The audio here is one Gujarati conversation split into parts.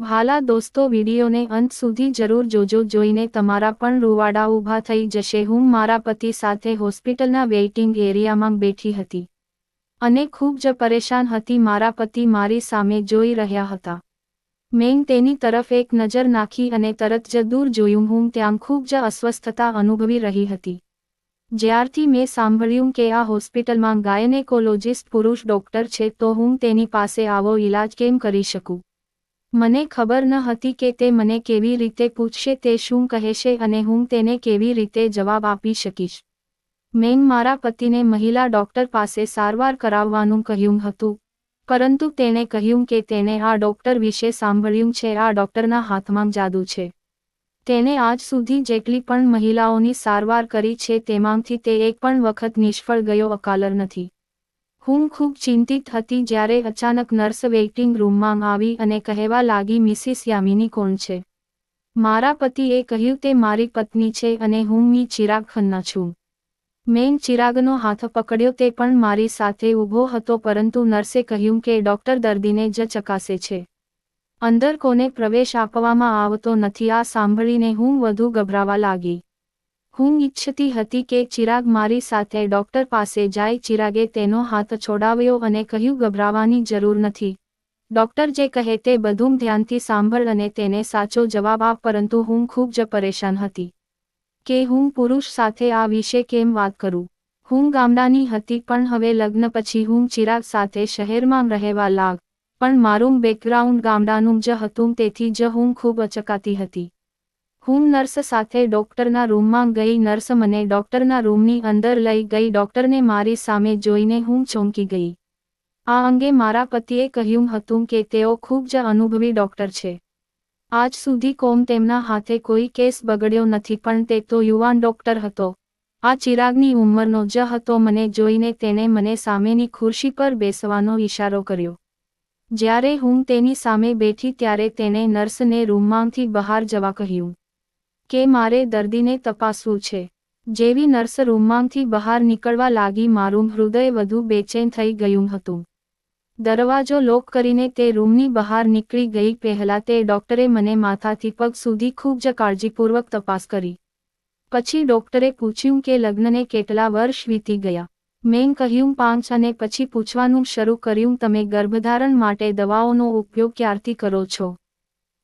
ભાલા દોસ્તો, વિડીયોને અંત સુધી જરૂર જોજો. જોઈને તમારા પણ રૂવાડા ઊભા થઈ જશે. હું મારા પતિ સાથે હોસ્પિટલના વેઇટિંગ એરિયામાં બેઠી હતી અને ખૂબ જ પરેશાન હતી. મારા પતિ મારી સામે જોઈ રહ્યા હતા. મેં તેની તરફ એક નજર નાખી અને તરત જ દૂર જોયું. હું ત્યાં ખૂબ જ અસ્વસ્થતા અનુભવી રહી હતી. જ્યારથી મેં સાંભળ્યું કે આ હોસ્પિટલમાં ગાયનેકોલોજિસ્ટ પુરુષ ડોક્ટર છે, તો હું તેની પાસે આવો ઈલાજ કેમ કરી શકું? મને ખબર ન હતી કે તે મને કેવી રીતે પૂછશે, તે શું કહેશે અને હું તેને કેવી રીતે જવાબ આપી શકીશ. મેં મારા પતિને મહિલા ડોક્ટર પાસે સારવાર કરાવવાનું કહ્યું હતું, પરંતુ તેણે કહ્યું કે તેણે આ ડોક્ટર વિશે સાંભળ્યું છે. આ ડોક્ટરના હાથમાં જાદુ છે. તેણે આજ સુધી જેટલી પણ મહિલાઓની સારવાર કરી છે તેમાંથી તે એક પણ વખત નિષ્ફળ ગયો અકાલર નથી. હું ખૂબ ચિંતિત હતી જ્યારે અચાનક નર્સ વેઇટિંગ રૂમમાં આવી અને કહેવા લાગી, મિસિસ યામિની કોણ છે? મારા પતિએ કહ્યું, તે મારી પત્ની છે અને હું ચિરાગ ખન્ના છું. મેં ચિરાગનો હાથ પકડ્યો. તે પણ મારી સાથે ઊભો હતો, પરંતુ નર્સે કહ્યું કે ડોક્ટર દર્દીને જ ચકાસે છે. અંદર કોને પ્રવેશ આપવામાં આવતો નથી. આ સાંભળીને હું વધુ ગભરાવા લાગી. હું ઈચ્છતી હતી કે ચિરાગ મારી સાથે ડોક્ટર પાસે જાય. ચિરાગે તેનો હાથ છોડાવ્યો અને કહ્યું, ગભરાવાની જરૂર નથી. ડોક્ટર જે કહે તે બધું ધ્યાનથી સાંભળ અને તેને સાચો જવાબ આપ. પરંતુ હું ખૂબ જ પરેશાન હતી કે હું પુરુષ સાથે આ વિશે કેમ વાત કરું. હું ગામડાની હતી, પણ હવે લગ્ન પછી હું ચિરાગ સાથે શહેરમાં રહેવા લાગ. પણ મારું બેકગ્રાઉન્ડ ગામડાનું જ હતું, તેથી જ હું ખૂબ અચકાતી હતી. હું નર્સ સાથે ડોક્ટરના રૂમમાં ગઈ. નર્સ મને ડોક્ટરના રૂમની અંદર લઈ ગઈ. ડોક્ટરને મારી સામે જોઈને હું ચોંકી ગઈ. આ અંગે મારા પતિએ કહ્યું હતું કે તેઓ ખૂબ જ અનુભવી ડોક્ટર છે. આજ સુધી તેમના હાથે કોઈ કેસ બગડ્યો નથી, પણ તે તો યુવાન ડોક્ટર હતો. આ ચિરાગની ઉંમરનો જ હતો. મને જોઈને તેણે મને સામેની ખુરશી પર બેસવાનો ઈશારો કર્યો. જ્યારે હું તેની સામે બેઠી ત્યારે તેણે નર્સને રૂમમાંથી બહાર જવા કહ્યું કે મારે દર્દીને તપાસવું છે. જેવી નર્સ રૂમમાંથી બહાર નીકળવા લાગી, મારું હૃદય વધુ બેચેન થઈ ગયું હતું. દરવાજો લોક કરીને તે રૂમની બહાર નીકળી ગઈ. પહેલા તે ડોક્ટરે મને માથાથી પગ સુધી ખૂબ જ કાળજીપૂર્વક તપાસ કરી. પછી ડોક્ટરે પૂછ્યું કે લગ્નને કેટલા વર્ષ વીતી ગયા. મેં કહ્યું 5. અને પછી પૂછવાનું શરૂ કર્યું, તમે ગર્ભધારણ માટે દવાઓનો ઉપયોગ ક્યારથી કરો છો?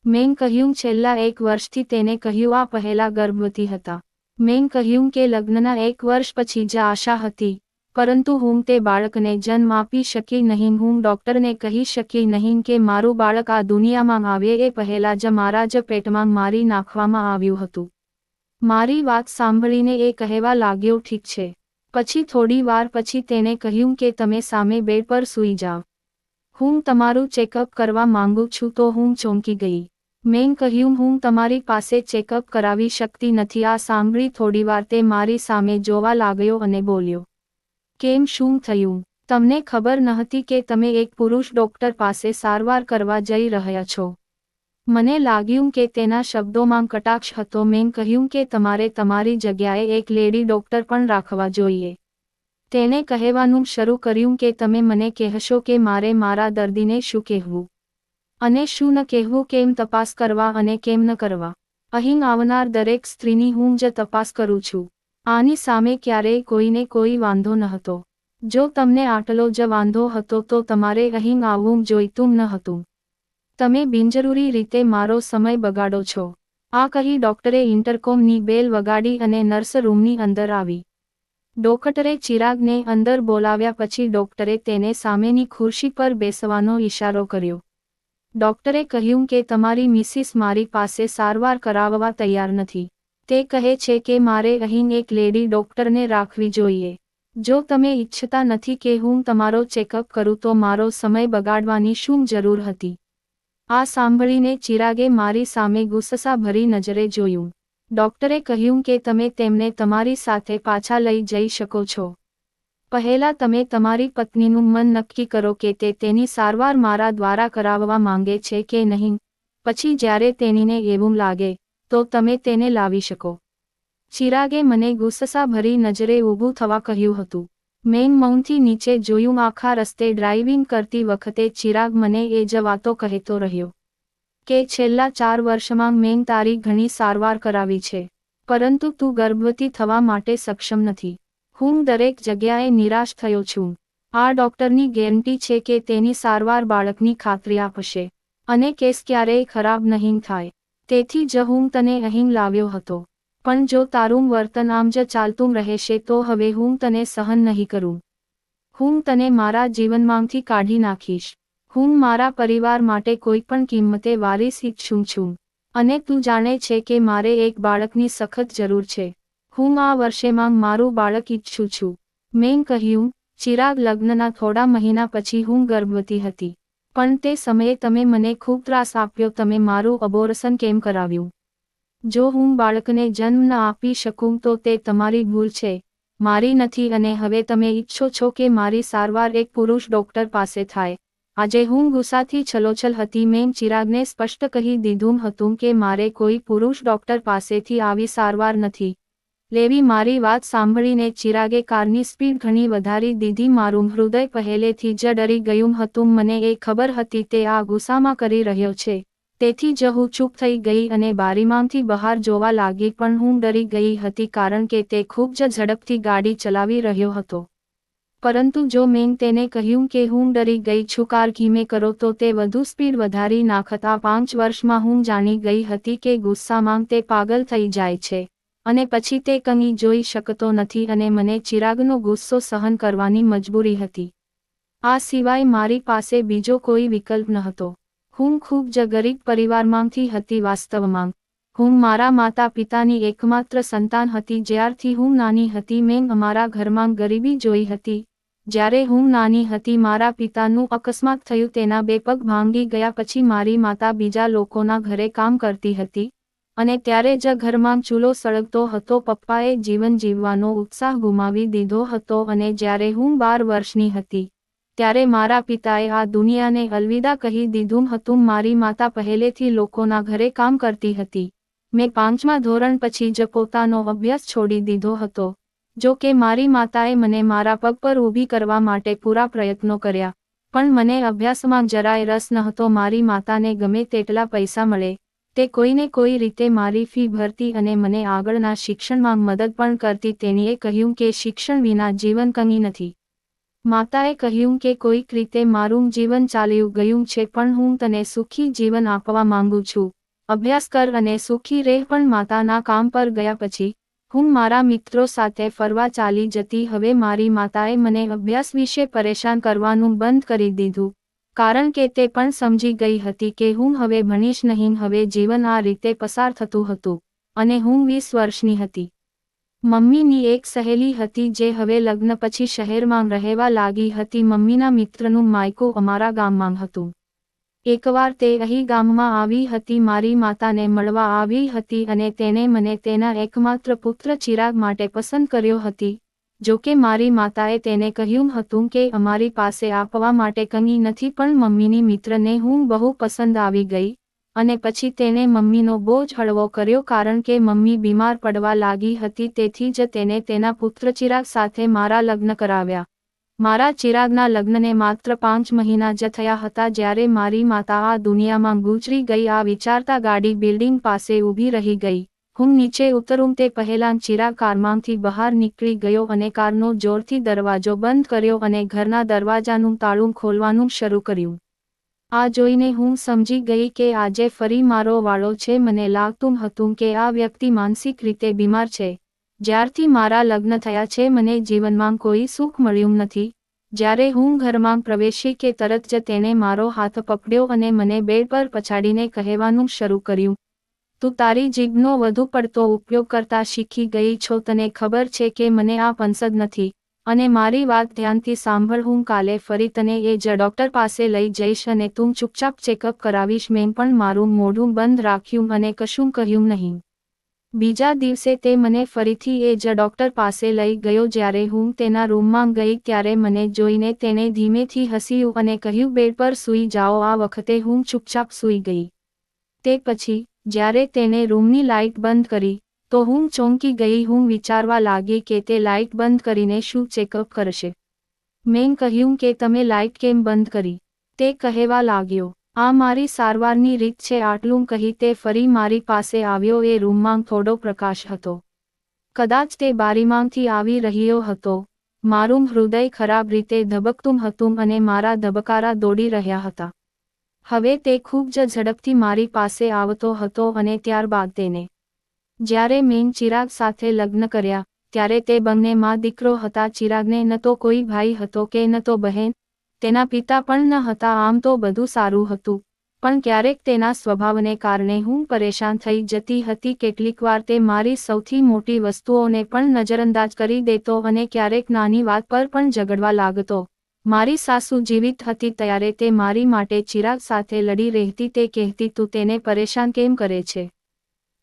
મેં કહ્યું, છેલ્લા 1 વર્ષથી. તેને કહ્યું, આ પહેલા ગર્ભવતી હતા? મેં કહ્યું કે લગ્નના 1 વર્ષ પછી જ આશા હતી, પરંતુ હું તે બાળકને જન્મ આપી શકી નહીં. હું ડોક્ટરને કહી શકી નહીં કે મારું બાળક આ દુનિયામાં આવે એ પહેલા જ મારા જ પેટમાં મારી નાખવામાં આવ્યું હતું. મારી વાત સાંભળીને એ કહેવા લાગ્યો, ઠીક છે. પછી થોડી વાર પછી તેણે કહ્યું કે તમે સામે બેડ પર સૂઈ જાઓ. હું તમારું ચેકઅપ કરવા માંગુ છું. તો હું ચોંકી ગઈ. મેં કહ્યું, હું તમારી પાસે ચેકઅપ કરાવી શકતી નથી. આ સાંભળી થોડીવાર તે મારી સામે જોવા લાગ્યો અને બોલ્યો, કેમ, શું થયું? તમને ખબર નહોતી કે તમે એક પુરુષ ડોક્ટર પાસે સારવાર કરવા જઈ રહ્યા છો? મને લાગ્યું કે તેના શબ્દોમાં કટાક્ષ હતો. મેં કહ્યું કે તમારે તમારી જગ્યાએ એક લેડી ડોક્ટર પણ રાખવા જોઈએ. તેણે કહેવાનું શરૂ કર્યું કે તમે મને કહેશો કે મારે મારા દર્દીને શું કહેવું અને શું ન કહેવું, કેમ તપાસ કરવા અને કેમ ન કરવા. અહીં આવનાર દરેક સ્ત્રીની હું જ તપાસ કરું છું. આની સામે ક્યારેય કોઈને કોઈ વાંધો ન હતો. જો તમને આટલો જ વાંધો હતો તો તમારે અહીં આવવું જોઈતું ન હતું. તમે બિનજરૂરી રીતે મારો સમય બગાડો છો. આ કહી ડોક્ટરે ઇન્ટરકોમની બેલ વગાડી અને નર્સ રૂમની અંદર આવી. ડોક્ટરે ચિરાગને અંદર બોલાવ્યા. પછી ડોક્ટરે તેને સામેની ખુરશી પર બેસવાનો ઈશારો કર્યો. ડોક્ટરે કહ્યું કે તમારી મિસિસ મારી પાસે સારવાર કરાવવા તૈયાર નથી. તે કહે છે કે મારે અહીં એક લેડી ડોક્ટરને રાખવી જોઈએ. જો તમે ઈચ્છતા નથી કે હું તમારો ચેકઅપ કરું તો મારો સમય બગાડવાની શું જરૂર હતી? આ સાંભળીને ચિરાગે મારી સામે ગુસ્સાભરી નજરે જોયું. ડોક્ટરે કહ્યું કે તમે તેમને તમારી સાથે પાછા લઈ જઈ શકો છો. પહેલા તમે તમારી પત્નીનું મન નક્કી કરો કે તે તેની સારવાર મારા દ્વારા કરાવવા માંગે છે કે નહીં. પછી જ્યારે તેણીને એવું લાગે તો તમે તેને લાવી શકો. ચિરાગે મને ગુસ્સાભરી નજરે ઊભું થવા કહ્યું હતું. મેં મૌનથી નીચે જોયું. આખા રસ્તે ડ્રાઇવિંગ કરતી વખતે ચિરાગ મને એ જ વાતો કહેતો રહ્યો. કે છેલ્લા 4 વર્ષમાં મેં તારી ઘણી સારવાર કરાવી છે, પરંતુ તું ગર્ભવતી થવા માટે સક્ષમ નથી. હું દરેક જગ્યાએ નિરાશ થયો છું. આ ડોક્ટરની ગેરંટી છે કે તેની સારવાર બાળકની ખાતરી આપશે અને કેસ ક્યારેય ખરાબ નહીં થાય. તેથી જ હું તને અહીં લાવ્યો હતો. પણ જો તારું વર્તન આમ જ ચાલતું રહેશે તો હવે હું તને સહન નહીં કરું. હું તને મારા જીવનમાંથી કાઢી નાખીશ. હું મારા પરિવાર માટે કોઈ પણ કિંમતે વારીસ ઈચ્છું છું. અને તું જાણે છે કે મારે એક બાળકની સખત જરૂર છે. હું આ વર્ષેમાં મારું બાળક ઈચ્છું છું. મેં કહ્યું, ચિરાગ, લગ્નના થોડા મહિના પછી હું ગર્ભવતી હતી. પણ તે સમયે તમે મને ખૂબ ત્રાસ આપ્યો. તમે મારું અબોર્શન કેમ કરાવ્યું? જો હું બાળકને જન્મ ન આપી શકું તો તે તમારી ભૂલ છે, મારી નથી. અને હવે તમે ઈચ્છો છો કે મારી સારવાર એક પુરુષ ડોક્ટર પાસે થાય. આજે હું ગુસ્સાથી છલોછલ હતી. મેં ચિરાગને સ્પષ્ટ કહી દીધું હતું કે મારે કોઈ પુરુષ ડોક્ટર પાસેથી આવી સારવાર નથી લેવી. મારી વાત સાંભળીને ચિરાગે કારની સ્પીડ ઘણી વધારી દીધી. મારું હૃદય પહેલેથી જ ડરી ગયું હતું. મને એ ખબર હતી તે આ ગુસ્સામાં કરી રહ્યો છે. તેથી જ હું ચૂપ થઈ ગઈ અને બારીમાંથી બહાર જોવા લાગી. પણ હું ડરી ગઈ હતી કારણ કે તે ખૂબ જ ઝડપથી ગાડી ચલાવી રહ્યો હતો. પરંતુ જો મેં તેને કહ્યું કે હું ડરી ગઈ છું, કાર ધીમે કરો, તો તે વધુ સ્પીડ વધારી નાખત. આ 5 વર્ષમાં હું જાણી ગઈ હતી કે ગુસ્સામાં તે પાગલ થઈ જાય છે અને પછી તે કંઈ જોઈ શકતો નથી અને મને ચિરાગનો ગુસ્સો સહન કરવાની મજબૂરી હતી. આ સિવાય મારી પાસે બીજો કોઈ વિકલ્પ ન હતો. હું ખૂબ જ ગરીબ પરિવારમાંથી હતી. વાસ્તવમાં હું મારા માતા પિતાની એકમાત્ર સંતાન હતી. જ્યારથી હું નાની હતી મેં અમારા ઘરમાં ગરીબી જોઈ હતી. જ્યારે હું નાની હતી મારા પિતાનું અકસ્માત થયું. તેના 2 પગ ભાંગી ગયા. પછી મારી માતા બીજા લોકોના ઘરે કામ કરતી હતી અને ત્યારે જ ઘરમાં ચૂલો સળગતો હતો. પપ્પાએ જીવન જીવવાનો ઉત્સાહ ગુમાવી દીધો હતો અને જ્યારે હું 12 વર્ષની હતી ત્યારે મારા પિતાએ આ દુનિયાને અલવિદા કહી દીધું હતું. મારી માતા પહેલેથી લોકોના ઘરે કામ કરતી હતી. મેં 5મા ધોરણ પછી જ પોતાનો અભ્યાસ છોડી દીધો હતો. જો કે મારી માતાએ મને મારા પગ પર ઊભી કરવા માટે પૂરા પ્રયત્નો કર્યા, પણ મને અભ્યાસમાં જરાય રસ નહોતો. મારી માતાને ગમે તેટલા પૈસા મળે તે કોઈને કોઈ રીતે મારી ફી ભરતી અને મને આગળના શિક્ષણમાં મદદ પણ કરતી. તેણીએ કહ્યું કે શિક્ષણ વિના જીવન કંઈ નથી. માતાએ કહ્યું કે કોઈક રીતે મારું જીવન ચાલ્યું ગયું છે, પણ હું તને સુખી જીવન આપવા માંગુ છું. અભ્યાસ કર અને સુખી રહે. પણ માતાના કામ પર ગયા પછી હું મારા મિત્રો સાથે ફરવા ચાલી જતી. હવે મારી માતાએ મને અભ્યાસ વિશે પરેશાન કરવાનું બંધ કરી દીધું કારણ કે તે પણ સમજી ગઈ હતી કે હું હવે ભણીશ નહીં. હવે જીવન આ રીતે પસાર થતું હતું અને હું 20 વર્ષની હતી. મમ્મીની એક સહેલી હતી જે હવે લગ્ન પછી શહેરમાં રહેવા લાગી હતી. મમ્મીના મિત્રનું માયકું અમારા ગામમાં હતું. એકવાર તે અહીં ગામમાં આવી હતી, મારી માતાને મળવા આવી હતી અને તેણે મને તેના એકમાત્ર પુત્ર ચિરાગ માટે પસંદ કર્યો હતી. જો કે મારી માતાએ તેને કહ્યું હતું કે અમારી પાસે આપવા માટે કંઈ નથી, પણ મમ્મીની મિત્રને હું બહુ પસંદ આવી ગઈ અને પછી તેણે મમ્મીનો બોજ હળવો કર્યો કારણ કે મમ્મી બીમાર પડવા લાગી હતી. તેથી જ તેને તેના પુત્ર ચિરાગ સાથે મારા લગ્ન કરાવ્યા. મારા ચિરાગના લગ્નને માત્ર 5 મહિના જ થયા હતા જ્યારે મારી માતા આ દુનિયામાં ગુજરી ગઈ. આ વિચારતા ગાડી બિલ્ડિંગ પાસે ઊભી રહી ગઈ. હું નીચે ઉતરું તે પહેલાં ચિરાગ કારમાંથી બહાર નીકળી ગયો અને કારનો જોરથી દરવાજો બંધ કર્યો અને ઘરના દરવાજાનું તાળું ખોલવાનું શરૂ કર્યું. આ જોઈને હું સમજી ગઈ કે આજે ફરી મારો વાળો છે. મને લાગતું હતું કે આ વ્યક્તિ માનસિક રીતે બીમાર છે. જ્યારથી મારા લગ્ન થયા છે મને જીવનમાં કોઈ સુખ મળ્યું નથી. જ્યારે હું ઘરમાં પ્રવેશી કે તરત જ તેણે મારો હાથ પકડ્યો અને મને બેડ પર પછાડીને કહેવાનું શરૂ કર્યું, તું તારી જીભનો વધુ પડતો ઉપયોગ કરતા શીખી ગઈ છો. તને ખબર છે કે મને આ પસંદ નથી અને મારી વાત ધ્યાનથી સાંભળ. હું કાલે ફરી તને એ જ ડોક્ટર પાસે લઈ જઈશ અને તું ચૂપચાપ ચેકઅપ કરાવીશ. મેં પણ મારું મોઢું બંધ રાખ્યું અને કશું કહ્યું નહીં. બીજા દિવસે તે મને ફરીથી એ જ ડોક્ટર પાસે લઈ ગયો. જ્યારે હું તેના રૂમમાં ગઈ ત્યારે મને જોઈને તેણે ધીમેથી હસ્યું અને કહ્યું, બેડ પર સૂઈ જાઓ. આ વખતે હું ચૂપચાપ સૂઈ ગઈ. તે પછી જ્યારે તેણે રૂમની લાઇટ બંધ કરી તો હું ચોંકી ગઈ. હું વિચારવા લાગી કે તે લાઇટ બંધ કરીને શું ચેકઅપ કરશે. મેં કહ્યું કે તમે લાઇટ કેમ બંધ કરી? તે કહેવા લાગ્યો, આ મારી સારવારની રીત છે. આટલું કહી તે ફરી મારી પાસે આવ્યો. એ રૂમમાં થોડો પ્રકાશ હતો. કદાચ તે બારીમાંથી આવી રહ્યો હતો. મારું હૃદય ખરાબ રીતે ધબકતું હતું અને મારા ધબકારા દોડી રહ્યા હતા. હવે તે ખૂબ જ ઝડપથી મારી પાસે આવતો હતો અને ત્યારબાદ તેને. જ્યારે મેં ચિરાગ સાથે લગ્ન કર્યા ત્યારે તે બંને માં દીકરો હતા. ચિરાગને ન તો કોઈ ભાઈ હતો કે ન તો બહેન. તેના પિતા પણ ન હતા. આમ તો બધું સારું હતું, પણ ક્યારેક તેના સ્વભાવને કારણે હું પરેશાન થઈ જતી હતી. કેટલીકવાર તે મારી સૌથી મોટી વસ્તુઓને પણ નજરઅંદાજ કરી દેતો અને ક્યારેક નાની વાત પર પણ ઝઘડવા લાગતો. મારી સાસુ જીવિત હતી ત્યારે તે મારી માટે ચિરાગ સાથે લડી રહેતી. તે કહેતી, તું તેને પરેશાન કેમ કરે છે?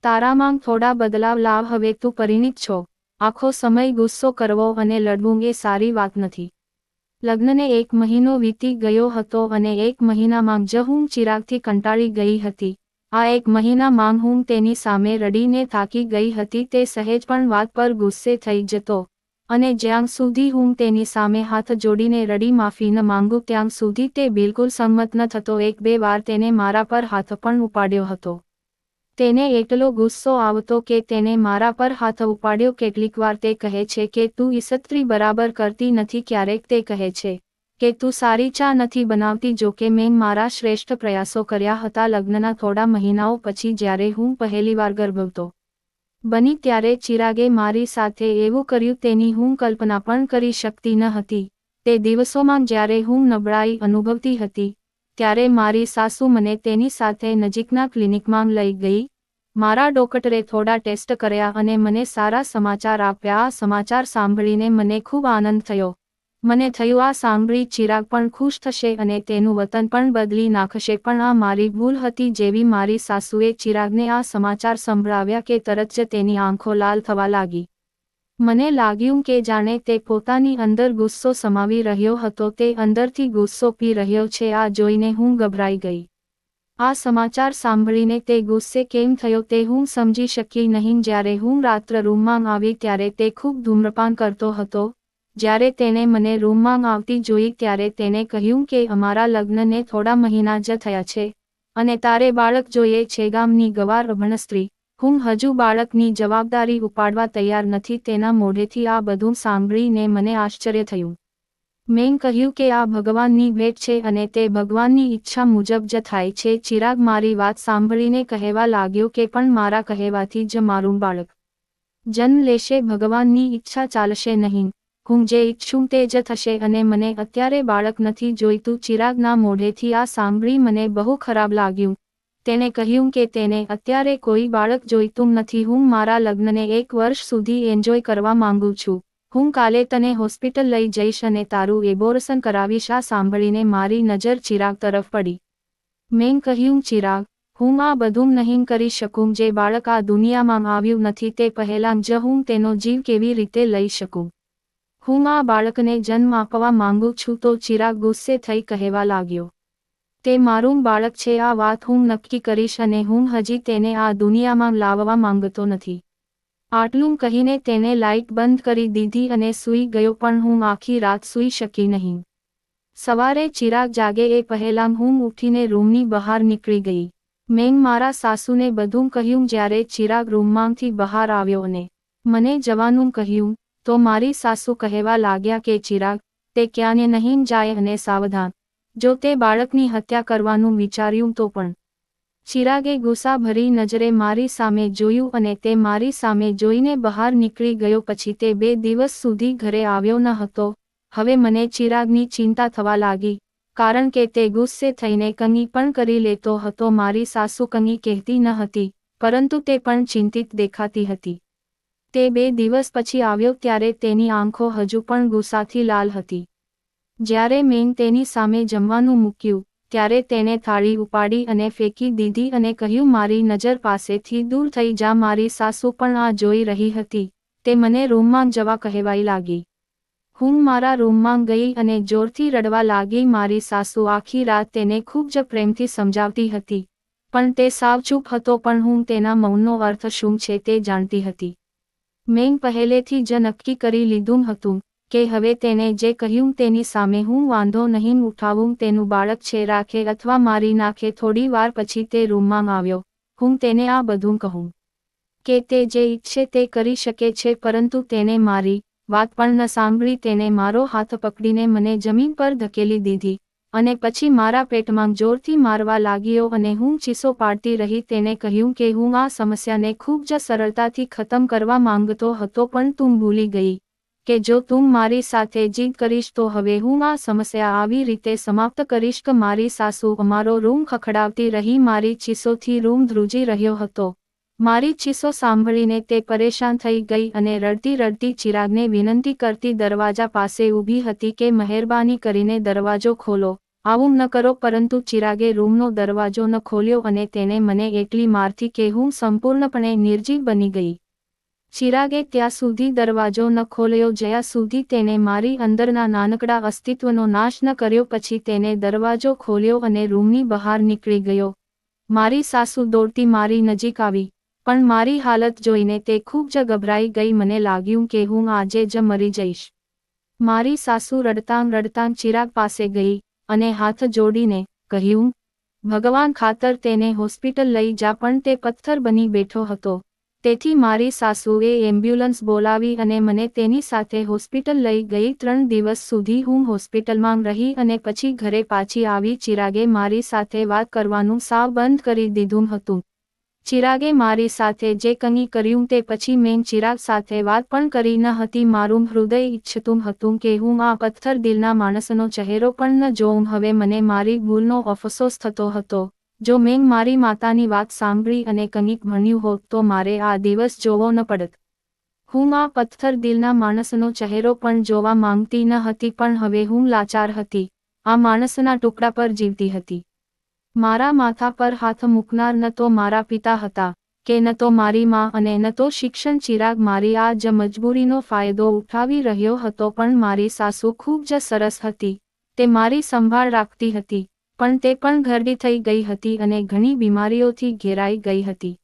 તારામાં થોડા બદલાવ લાવ. હવે તું પરિણીત છો. આખો સમય ગુસ્સો કરવો અને લડવું એ સારી વાત નથી. લગ્નને 1 મહિનો વીતી ગયો હતો અને 1 મહિનામાં જ હું ચિરાગથી કંટાળી ગઈ હતી. આ 1 મહિનામાં હું તેની સામે રડીને થાકી ગઈ હતી. તે સહેજ પણ વાત પર ગુસ્સે થઈ જતો અને જ્યાં સુધી હું તેની સામે હાથ જોડીને રડી માફી ન માંગુ ત્યાં સુધી તે બિલકુલ સંમત ન થતો. 1-2 વાર તેને મારા પર હાથ પણ ઉપાડ્યો હતો. તેને એટલો ગુસ્સો આવતો કે તેને મારા પર હાથ ઉપાડ્યો. કેટલીકવાર તે કહે છે કે તું ઇસ્ત્રી બરાબર કરતી નથી. ક્યારેક તે કહે છે કે તું સારી ચા નથી બનાવતી. જો કે મેં મારા શ્રેષ્ઠ પ્રયાસો કર્યા હતા. લગ્નના થોડા મહિનાઓ પછી જ્યારે હું પહેલીવાર ગર્ભવતો બની ત્યારે ચિરાગે મારી સાથે એવું કર્યું તેની હું કલ્પના પણ કરી શકતી ન હતી. તે દિવસોમાં જ્યારે હું નબળાઈ અનુભવતી હતી ત્યારે મારી સાસુ મને તેની સાથે નજીકના ક્લિનિકમાં લઈ ગઈ. મારા ડોક્ટરે થોડા ટેસ્ટ કર્યા અને મને સારા સમાચાર આપ્યા. આ સમાચાર સાંભળીને મને ખૂબ આનંદ થયો. મને થયું આ સાંભળી ચિરાગ પણ ખુશ થશે અને તેનું વતન પણ બદલી નાખશે. પણ આ મારી ભૂલ હતી. જેવી મારી સાસુએ ચિરાગને આ સમાચાર સંભળાવ્યા કે તરત જ તેની આંખો લાલ થવા લાગી. મને લાગ્યું કે જાણે તે પોતાની અંદર ગુસ્સો સમાવી રહ્યો હતો. તે અંદરથી ગુસ્સો પી રહ્યો છે. આ જોઈને હું ગભરાઈ ગઈ. આ સમાચાર સાંભળીને તે ગુસ્સે કેમ થયો તે હું સમજી શકી નહીં. જ્યારે હું રાત્રે રૂમમાં આવી ત્યારે તે ખૂબ ધૂમ્રપાન કરતો હતો. જ્યારે તેણે મને રૂમમાં આવતી જોઈ ત્યારે તેણે કહ્યું કે અમારા લગ્નને થોડા મહિના જ થયા છે અને તારે બાળક જોઈએ છે. ગામની ગવાર અભણ સ્ત્રી. હું હજુ બાળકની જવાબદારી ઉપાડવા તૈયાર નથી. તેના મોઢેથી આ બધું સાંભળીને મને આશ્ચર્ય થયું. મેં કહ્યું કે આ ભગવાનની ભેટ છે અને તે ભગવાનની ઈચ્છા મુજબ જ થાય છે. ચિરાગ મારી વાત સાંભળીને કહેવા લાગ્યો કે પણ મારા કહેવાથી જ મારું બાળક જન્મ લેશે. ભગવાનની ઈચ્છા ચાલશે નહીં. હું જે ઈચ્છું તે જ થશે અને મને અત્યારે બાળક નથી જોઈતું. ચિરાગના મોઢેથી આ સાંભળી મને બહુ ખરાબ લાગ્યું. તેણે કહ્યું કે તેને અત્યારે કોઈ બાળક જોઈતું નથી. હું મારા લગ્નને 1 વર્ષ સુધી એન્જોય કરવા માંગુ છું. હું કાલે તને હોસ્પિટલ લઈ જઈશ અને તારું એબોર્શન કરાવીશ. આ સાંભળીને મારી નજર ચિરાગ તરફ પડી. મેં કહ્યું, ચિરાગ, હું આ બધું નહીં કરી શકું. જે બાળક આ દુનિયામાં આવ્યું નથી તે પહેલાં જ હું તેનો જીવ કેવી રીતે લઈ શકું? હું આ બાળકને જન્મ આપવા માંગુ છું. તો ચિરાગ ગુસ્સે થઈ કહેવા લાગ્યો, તે મારું બાળક છે. આ વાત હું નક્કી કરીશ અને હું હજી તેને આ દુનિયામાં લાવવા માંગતો નથી. આટલું કહીને તેને લાઇટ બંધ કરી દીધી અને સૂઈ ગયો. પણ હું આખી રાત સૂઈ શકી નહીં. સવારે ચિરાગ જાગે એ પહેલાં હું ઉઠીને રૂમની બહાર નીકળી ગઈ. મેં મારા સાસુને બધું કહ્યું. જ્યારે ચિરાગ રૂમમાંથી બહાર આવ્યો અને મને જવાનું કહ્યું તો મારી સાસુ કહેવા લાગ્યા કે ચિરાગ, તે ક્યાંય નહીં જાય અને સાવધાન, જો તે બાળકની હત્યા કરવાનું વિચાર્યું તો પણ. ચિરાગે ગુસ્સાભરી નજરે મારી સામે જોયું અને તે મારી સામે જોઈને બહાર નીકળી ગયો. પછી તે 2 દિવસ સુધી ઘરે આવ્યો ન હતો. હવે મને ચિરાગની ચિંતા થવા લાગી, કારણ કે તે ગુસ્સે થઈને કંઈ પણ કરી લેતો હતો. મારી સાસુ કંઈ કહેતી ન હતી, પરંતુ તે પણ ચિંતિત દેખાતી હતી. તે 2 દિવસ પછી આવ્યો ત્યારે તેની આંખો હજુ પણ ગુસ્સાથી લાલ હતી. જ્યારે મેં તેની સામે જમવાનું મૂક્યું ત્યારે તેણે થાળી ઉપાડી અને ફેંકી દીધી અને કહ્યું, મારી નજર પાસેથી દૂર થઈ જા. મારી સાસુ પણ આ જોઈ રહી હતી. તે મને રૂમમાં જવા કહેવાઈ લાગી. હું મારા રૂમમાં ગઈ અને જોરથી રડવા લાગી. મારી સાસુ આખી રાત તેને ખૂબ જ પ્રેમથી સમજાવતી હતી, પણ તે સાવ ચૂપ હતો. પણ હું તેના મૌનનો અર્થ શું છે તે જાણતી હતી. મેં પહેલેથી જ નક્કી કરી લીધું હતું કે હવે તેને જે કહ્યું તેની સામે હું વાંધો નહીં ઉઠાવું, તેનું બાળક છે, રાખે અથવા મારી નાખે. થોડી વાર પછી તે રૂમમાં આવ્યો. હું તેને આ બધું કહું કે તે જે ઈચ્છે તે કરી શકે છે, પરંતુ તેને મારી વાત પણ ન સાંભળી. તેને મારો હાથ પકડીને મને જમીન પર ધકેલી દીધી અને પછી મારા પેટમાં જોરથી મારવા લાગ્યો અને હું ચીસો પાડતી રહી. તેને કહ્યું કે હું આ સમસ્યાને ખૂબ જ સરળતાથી ખતમ કરવા માંગતો હતો, પણ તું ભૂલી ગઈ કે જો તું મારી સાથે જીદ કરીશ તો હવે હું આ સમસ્યા આવી રીતે સમાપ્ત કરીશ. કે મારી સાસુ અમારો રૂમ ખખડાવતી રહી. મારી ચીસોથી રૂમ ધ્રુજી રહ્યો હતો. મારી ચીસો સાંભળીને તે પરેશાન થઈ ગઈ અને રડતી રડતી ચિરાગને વિનંતી કરતી દરવાજા પાસે ઊભી હતી કે મહેરબાની કરીને દરવાજો ખોલો, આવું ન કરો. પરંતુ ચિરાગે રૂમનો દરવાજો ન ખોલ્યો અને તેને મને એટલી મારથી કે હું સંપૂર્ણપણે નિર્જીવ બની ગઈ. ચિરાગે ત્યાં સુધી દરવાજો ન ખોલ્યો જ્યાં સુધી તેને મારી અંદરના નાનકડા અસ્તિત્વનો નાશ ન કર્યો. પછી તેને દરવાજો ખોલ્યો અને રૂમની બહાર નીકળી ગયો. મારી સાસુ દોડતી મારી નજીક આવી, પણ મારી હાલત જોઈને તે ખૂબ જ ગભરાઈ ગઈ. મને લાગ્યું કે હું આજે જ મરી જઈશ. મારી સાસુ રડતાં રડતાં ચિરાગ પાસે ગઈ અને હાથ જોડીને કહ્યું, ભગવાન ખાતર તેને હોસ્પિટલ લઈ જા. પણ તે પથ્થર બની બેઠો હતો. તેથી મારી સાસુએ એમ્બ્યુલન્સ બોલાવી અને મને તેની સાથે હોસ્પિટલ લઈ ગઈ. 3 દિવસ સુધી હું હોસ્પિટલમાં રહી અને પછી ઘરે પાછી આવી. ચિરાગે મારી સાથે વાત કરવાનું સાવ બંધ કરી દીધું હતું. ચિરાગે મારી સાથે જે કંઈ કર્યું તે પછી મેં ચિરાગ સાથે વાત પણ કરી ન હતી. મારું હૃદય ઈચ્છતું હતું કે હું આ પથ્થર દિલના માણસનો ચહેરો પણ ન જોઉં. હવે મને મારી ભૂલનો અફસોસ થતો હતો. જો મેં મારી માતાની વાત સાંભળી અને કંઈક ભણ્યું હોત તો મારે આ દિવસ જોવો ન પડત. હું આ પથ્થર દિલના માણસનો ચહેરો પણ જોવા માંગતી ન હતી, પણ હવે હું લાચાર હતી. આ માણસના ટુકડા પર જીવતી હતી. મારા માથા પર હાથ મૂકનાર ન તો મારા પિતા હતા કે ન તો મારી માં અને ન તો શિક્ષણ. ચિરાગ મારી આ જ મજબૂરીનો ફાયદો ઉઠાવી રહ્યો હતો. પણ મારી સાસુ ખૂબ જ સરસ હતી. તે મારી સંભાળ રાખતી હતી, પણ તે પણ ઘરડી થઈ ગઈ હતી અને ઘણી બીમારીઓથી ઘેરાઈ ગઈ હતી.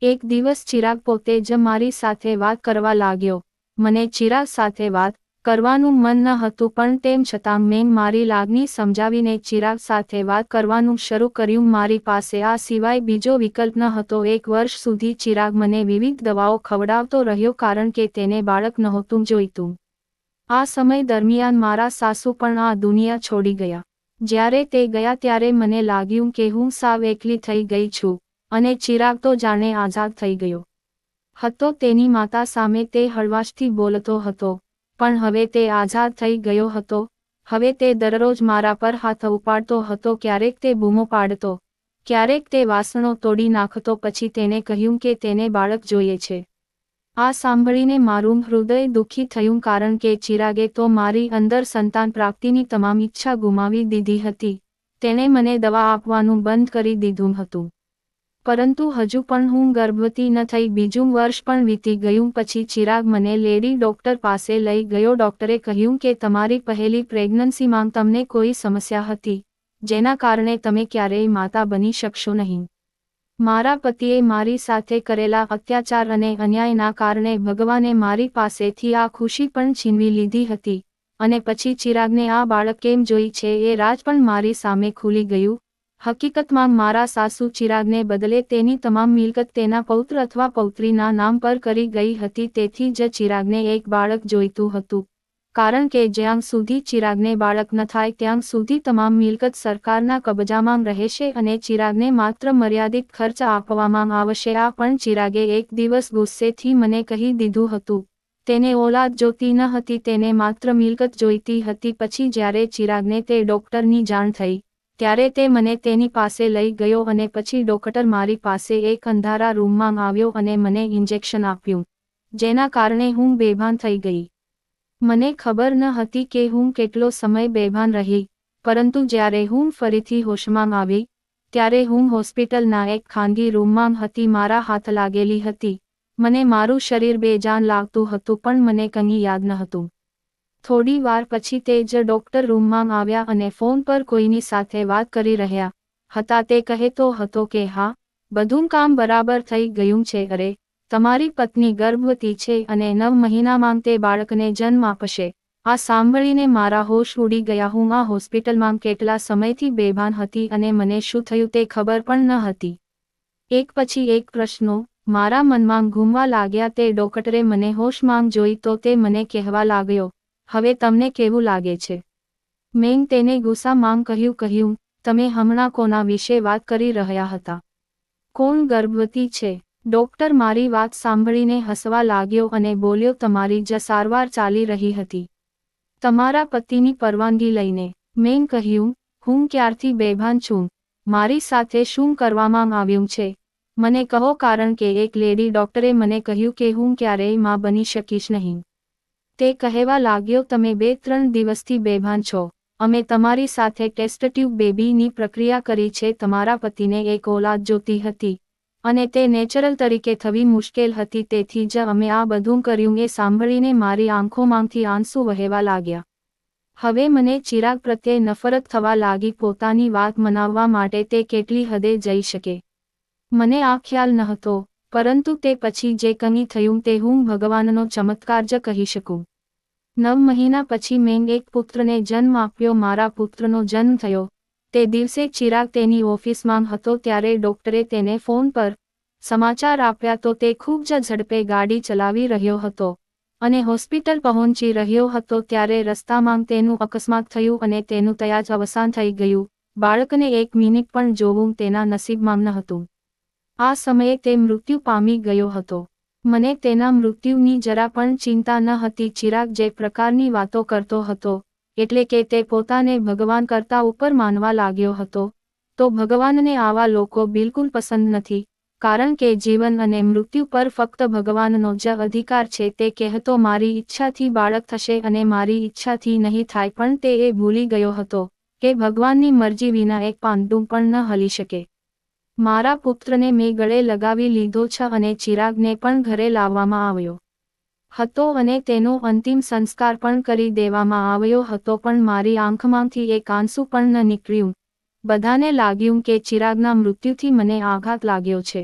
એક દિવસ ચિરાગ પોતે જ મારી સાથે વાત કરવા લાગ્યો. મને ચિરાગ સાથે વાત કરવાનું મન ન હતું, પણ તેમ છતાં મેં મારી લાગણી સમજાવીને ચિરાગ સાથે વાત કરવાનું શરૂ કર્યું. મારી પાસે આ સિવાય બીજો વિકલ્પ ન હતો. 1 વર્ષ સુધી ચિરાગ મને વિવિધ દવાઓ ખવડાવતો રહ્યો કારણ કે તેને બાળક નહોતું જોઈતું. આ સમય દરમિયાન મારા સાસુ પણ આ દુનિયા છોડી ગયા. જ્યારે તે ગયા ત્યારે મને લાગ્યું કે હું સાવ એકલી થઈ ગઈ છું અને ચિરાગ તો જાણે આઝાદ થઈ ગયો હતો. તેની માતા સામે તે હળવાશથી બોલતો હતો, પણ હવે તે આઝાદ થઈ ગયો હતો. હવે તે દરરોજ મારા પર હાથ ઉપાડતો હતો. ક્યારેક તે બૂમો પાડતો, ક્યારેક તે વાસણો તોડી નાખતો. પછી તેને કહ્યું કે તેને બાળક જોઈએ છે. આ સાંભળીને મારું હૃદય દુઃખી થયું કારણ કે ચિરાગે તો મારી અંદર સંતાન પ્રાપ્તિની તમામ ઈચ્છા ગુમાવી દીધી હતી. તેણે મને દવા આપવાનું બંધ કરી દીધું હતું. પરંતુ હજુ પણ હું ગર્ભવતી ન થઈ. બીજું વર્ષ પણ વીતી ગયું. પછી ચિરાગ મને લેડી ડોક્ટર પાસે લઈ ગયો. ડોક્ટરે કહ્યું કે તમારી પહેલી પ્રેગ્નન્સીમાં તમને કોઈ સમસ્યા હતી, જેના કારણે તમે ક્યારેય માતા બની શકશો નહીં. મારા પતિએ મારી સાથે કરેલા અત્યાચાર અને અન્યાયના કારણે ભગવાને મારી પાસેથી આ ખુશી પણ છીનવી લીધી હતી. અને પછી ચિરાગને આ બાળક કેમ જોઈ છે એ રાજ પણ મારી સામે ખુલી ગયું. હકીકતમાં મારા સાસુ ચિરાગને બદલે તેની તમામ મિલકત તેના પૌત્ર અથવા પૌત્રીના નામ પર કરી ગઈ હતી. તેથી જ ચિરાગને એક બાળક જોઈતું હતું, કારણ કે જ્યાં સુધી ચિરાગને બાળક ન થાય ત્યાં સુધી તમામ મિલકત સરકારના કબજામાં રહેશે અને ચિરાગને માત્ર મર્યાદિત ખર્ચ આપવામાં આવશે. આ પણ ચિરાગે એક દિવસ ગુસ્સેથી મને કહી દીધું હતું. તેને ઓલાદ જોતી ન હતી, તેને માત્ર મિલકત જોઈતી હતી. પછી જ્યારે ચિરાગને તે ડોક્ટરની જાણ થઈ ત્યારે તે મને તેની પાસે લઈ ગયો અને પછી ડોક્ટર મારી પાસે એક અંધારા રૂમમાં આવ્યો અને મને ઇન્જેક્શન આપ્યું, જેના કારણે હું બેભાન થઈ ગઈ. મને ખબર ન હતી કે હું કેટલો સમય બેભાન રહી, પરંતુ જ્યારે હું ફરીથી હોશમાં આવી ત્યારે હું હોસ્પિટલના એક ખાનગી રૂમમાં હતી. મારા હાથ લાગેલી હતી. મને મારું શરીર બેજાન લાગતું હતું, પણ મને કંઈ યાદ ન હતું. થોડી વાર પછી તે જ ડોક્ટર રૂમમાં આવ્યા અને ફોન પર કોઈની સાથે વાત કરી રહ્યા હતા. તે કહેતો હતો કે હા, બધું કામ બરાબર થઈ ગયું છે. અરે, તમારી પત્ની ગર્ભવતી છે અને 9 મહિનામાં તે બાળકને જન્મ આપશે. આ સાંભળીને મારા હોશ ઉડી ગયા. હું આ હોસ્પિટલમાં કેટલા સમયથી બેભાન હતી અને મને શું થયું તે ખબર પણ ન હતી. એક પછી એક પ્રશ્નો મારા મનમાં ઘૂમવા લાગ્યા. તે ડોક્ટરે મને હોશમાં જોઈ તો તે મને કહેવા લાગ્યો, હવે તમને કેવું લાગે છે? મેં તેને ગુસ્સામાં કહ્યું, તમે હમણાં કોના વિશે વાત કરી રહ્યા હતા? કોણ ગર્ભવતી છે? ડોક્ટર મારી વાત સાંભળીને હસવા લાગ્યો અને બોલ્યો, તમારી જ સારવાર ચાલી રહી હતી, તમારા પતિની પરવાનગી લઈને. મેં કહ્યું, હું ક્યારથી બેભાન છું? મારી સાથે શું કરવામાં આવ્યું છે? મને કહો, કારણ કે એક લેડી ડોક્ટરે મને કહ્યું કે હું ક્યારેય માં બની શકીશ નહીં. તે કહેવા લાગ્યો, તમે 2-3 દિવસથી બેભાન છો. અમે તમારી સાથે ટેસ્ટ ટ્યુબ બેબીની પ્રક્રિયા કરી છે. તમારા પતિને એક ઓલાદ જોતી હતી અને તે નેચરલ તરીકે થવી મુશ્કેલ હતી, તેથી જ અમે આ બધું કર્યું. એ સાંભળીને મારી આંખોમાંથી આંસુ વહેવા લાગ્યા. હવે મને ચિરાગ પ્રત્યે નફરત થવા લાગી. પોતાની વાત મનાવવા માટે તે કેટલી હદે જઈ શકે, મને આ ખ્યાલ નહોતો, પરંતુ તે પછી જે કંઈ થયું તે હું ભગવાનનો ચમત્કાર જ કહી શકું. 9 મહિના પછી મેં એક પુત્રને જન્મ આપ્યો. મારા પુત્રનો જન્મ થયો તે દિવસે ચિરાગ તેની ઓફિસમાં હતો ત્યારે ડોક્ટરે તેને ફોન પર સમાચાર આપ્યા તો તે ખૂબ જ ઝડપે ગાડી ચલાવી રહ્યો હતો અને હોસ્પિટલ પહોંચી રહ્યો હતો ત્યારે રસ્તામાં તેનું અકસ્માત થયું અને તેનું ત્યાં જ અવસાન થઈ ગયું. બાળકને 1 મિનિટ પણ જોવું તેના નસીબમાં ન હતું. આ સમયે તે મૃત્યુ પામી ગયો હતો. મને તેના મૃત્યુની જરા પણ ચિંતા ન હતી. ચિરાગ જે પ્રકારની વાતો કરતો હતો, એટલે કે તે પોતાને ભગવાન કરતાં ઉપર માનવા લાગ્યો હતો, તો ભગવાનને આવા લોકો બિલકુલ પસંદ નથી, કારણ કે જીવન અને મૃત્યુ પર ફક્ત ભગવાનનો જ અધિકાર છે. તે કહેતો, મારી ઈચ્છાથી બાળક થશે અને મારી ઈચ્છાથી નહીં થાય, પણ તે એ ભૂલી ગયો હતો કે ભગવાનની મરજી વિના એક પાંદડું પણ ન હલી શકે. મારા પુત્રને મેં ગળે લગાવી લીધો છે અને ચિરાગને પણ ઘરે લાવવામાં આવ્યો હતો અને તેનો અંતિમ સંસ્કાર પણ કરી દેવામાં આવ્યો હતો, પણ મારી આંખમાંથી એક આંસુ પણ ન નીકળ્યું. બધાને લાગ્યું કે ચિરાગના મૃત્યુથી મને આઘાત લાગ્યો છે,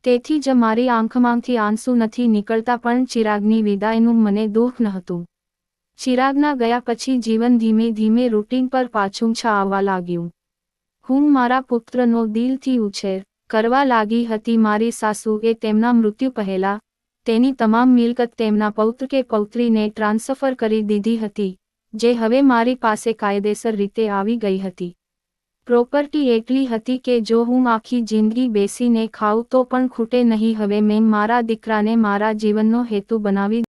તેથી જ મારી આંખમાંથી આંસુ નથી નીકળતા, પણ ચિરાગની વિદાયનું મને દુઃખ નહોતું. ચિરાગના ગયા પછી જીવન ધીમે ધીમે રૂટીન પર પાછું આવવા લાગ્યું. હું મારા પુત્રનો દિલથી ઉછેર કરવા લાગી હતી. મારી સાસુએ તેમના મૃત્યુ પહેલા તેની તમામ મિલકત તેમના પૌત્ર કે પૌત્રીને ટ્રાન્સફર કરી દીધી હતી, જે હવે મારી પાસે કાયદેસર રીતે આવી ગઈ હતી. પ્રોપર્ટી એટલી હતી કે જો હું આખી જિંદગી બેસીને ખાઉં તો પણ ખૂટે નહીં. હવે મેં મારા દીકરાને મારા જીવનનો હેતુ બનાવી